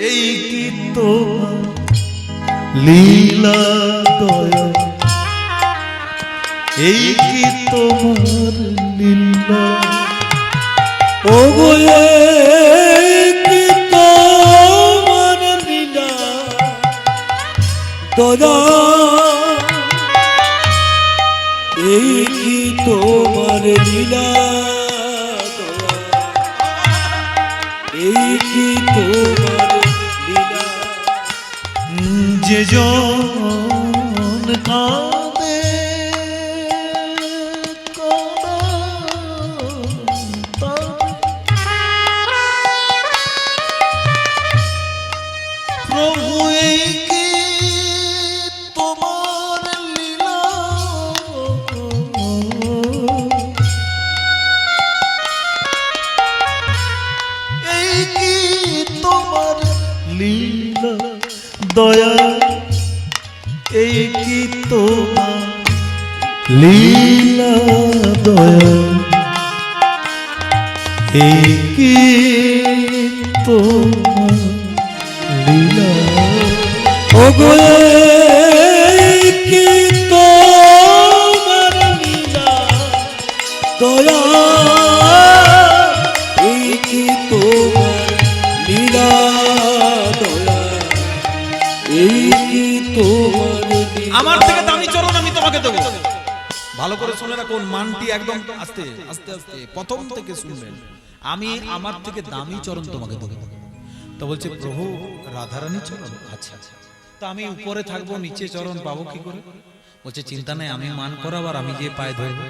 এই কি তোমার লীলা দয়া, এই কি তোমার লীলা, ও গো এই কি তোমার লীলা দয়া, এই কি তোমার লীলা দয়া, এই কি তোমার লীলা। যে জন কাঁদে প্রভু এই কি তোমার লীলা, এই কি তোমার লীলা দয়া, এই কি তোমার লীলা দয়া, এই কি তোমার লীলা, ও গো এই কি তোমার লীলা দয়া, এই কি তোমার লীলা দয়া, এই কি তোমার লীলা। আমার থেকে দামি চরণ আমি তোমাকে দেব। ভালো করে শুনে রাখুন, মানটি একদম আস্তে আস্তে আস্তে প্রথম থেকে শুনবেন। আমি আমার থেকে দামি চরণ তোমাকে দেব। তো বলছে প্রভু রাধারানী চরণ, আচ্ছা আচ্ছা, তো আমি উপরে থাকবো, নিচে চরণ পাবো কি করে? বলছে চিন্তা নেই, আমি মান করাবার, আমি যে পায়ে ধরবো।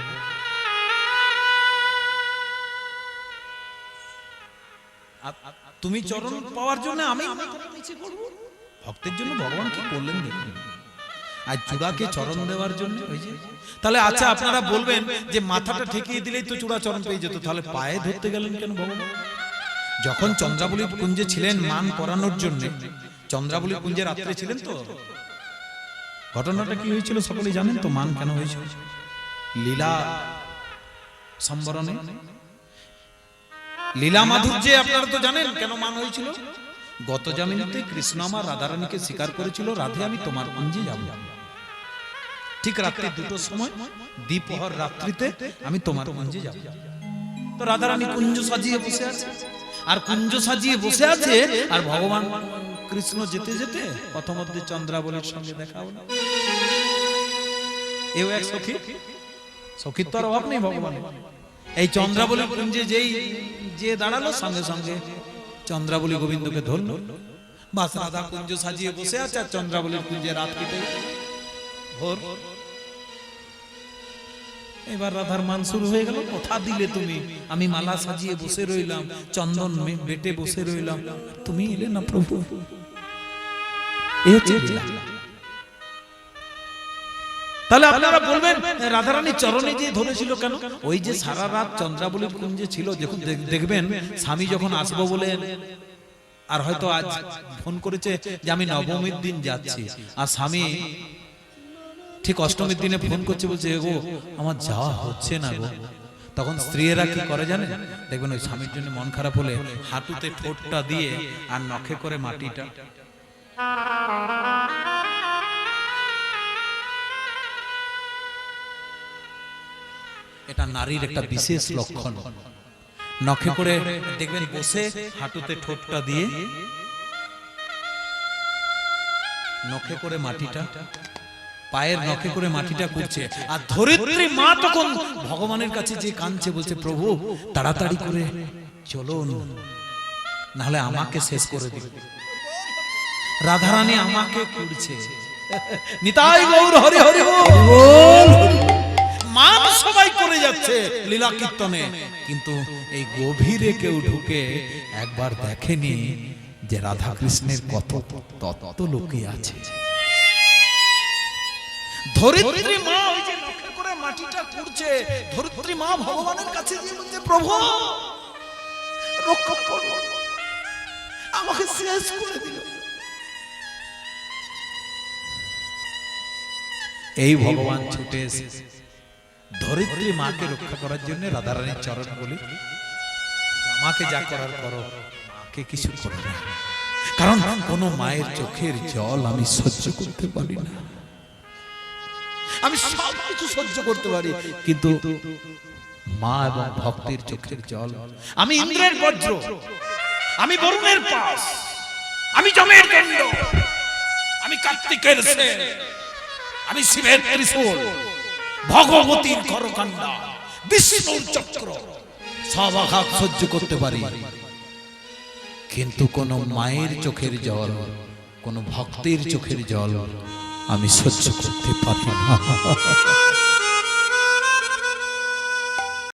তুমি চরণ পাওয়ার জন্য আমি নিচে করবো। ভক্তের জন্য ভগবান কি করলেন দেখুন। আর চূড়াকে চরণ দেওয়ার জন্য ওই যে, তাহলে আচ্ছা আপনারা বলবেন যে মাথাটা ঠেকিয়ে দিলেই তো চূড়া চরণ পেয়ে যেত, তাহলে পায়ে ধরতে গেলেন কেন ভগবান? যখন চন্দ্রাবলী কুঞ্জে ছিলেন মান করানোর জন্য, চন্দ্রাবলী কুঞ্জে রাত্রে ছিলেন তো, ঘটনাটা কি হয়েছিল সকলেই জানেন তো। মান কেন হয়েছিল? লীলা সম্বরণে, লীলা মাধুর্যে আপনারা তো জানেন কেন মান হয়েছিল। গত জামিনীতে কৃষ্ণ আমার রাধারানীকে স্বীকার করেছিল, রাধে আমি তোমার কুঞ্জে যাব। ঠিক রাত্রি 2টোর সময়, দ্বিপ্রহর রাত্রিতে আমি তোমার কুঞ্জে যাব। তো রাধারানী কুঞ্জ সাজিয়ে বসে আছে, আর কুঞ্জ সাজিয়ে বসে আছে, আর ভগবান কৃষ্ণ যেতে যেতে পথমধ্যে চন্দ্রাবলীর সঙ্গে দেখা হলো। এও এক সখী, সখীর তো আর অভাব নেই ভগবানের। এই চন্দ্রাবলী কুঞ্জে যেই যে দাঁড়ালো, সঙ্গে সঙ্গে চন্দ্রাবলী গোবিন্দকে ধরলো। বাস রাধা কুঞ্জ সাজিয়ে বসে আছে, আর চন্দ্রাবলীর কুঞ্জে রাত কেটে ভোর। এবার রাধার মান শুরু হয়ে গেল। কথা দিলে তুমি, আমি মালা সাজিয়ে বসে রইলাম, চন্দন বেটে বসে রইলাম, তুমি এলে না প্রভু। তাহলে আপনারা বলবেন রাধারানী চরণে যে ধরেছিল কেন? ওই যে সারা রাত চন্দ্রাবলীর কুঞ্জে ছিল। যখন দেখবেন স্বামী যখন আসবো বলেন, আর হয়তো আজ ফোন করেছে যে আমি নবমীর দিন যাচ্ছি, আর স্বামী ঠিক অষ্টমীর দিনে ফোন করছে, বলছে গো আমার যাওয়া হচ্ছে না গো। তখন স্ত্রীরা কি করে জানেন? দেখবেন ওই স্বামীর জন্য মন খারাপ হলে হাঁটুতে ঠোঁটটা দিয়ে আর নখে করে মাটিটা, এটা নারীর একটা বিশেষ লক্ষণ। নখে করে দেখবেন বসে হাঁটুতে ঠোঁটটা দিয়ে নখে করে মাটিটা, পায়ের নখে করে মাটিটা করছে। আর ধরিত্রী মা তখন ভগবানের কাছে যে কাঁদছে, বলছে প্রভু তাড়াতাড়ি করে চলুন, নাহলে আমাকে শেষ করে দিবে। রাধারানী আমাকে করছে। নিতাই গৌর হরি হরি বল। মান সবাই করে যাচ্ছে লীলা কীর্তনে, কিন্তু এই গভীরে কেউ ঢুকে একবার দেখেনি যে রাধা কৃষ্ণের কত তত্ত্ব লুকিয়ে আছে। ধরিত্রী মা ওই যে নখে করে মাটিটা কুড়ছে, ধরিত্রী মা ভগবানের কাছে গিয়ে বলছে প্রভু রক্ষা করো, আমাকে শেষ করে দিল। এই ভগবান ছুটে এসে ধরিত্রী মাকে রক্ষা করার জন্য রাধারানীর চরণ বলি, আমাকে যা করার করো, মাকে কিছু করো না। কারণ কোন মায়ের চোখের জল আমি সহ্য করতে পারি না। আমি সব কিছু সহ্য করতে পারি, কিন্তু মা এবং ভক্তের চোখের জল, আমি ইন্দ্রের বজ্র, আমি বরুণের পাশ, আমি যমের দণ্ড, আমি কার্তিকের সেন, আমি শিবের ত্রিশূল, ভগবতীর করকাণ্ডা, বিষ্ণুর চক্র, সব আঘাত সহ্য করতে পারি, কিন্তু কোন মায়ের চোখের জল, কোন ভক্তের চোখের জল আমি সহ্য করতে পারি না।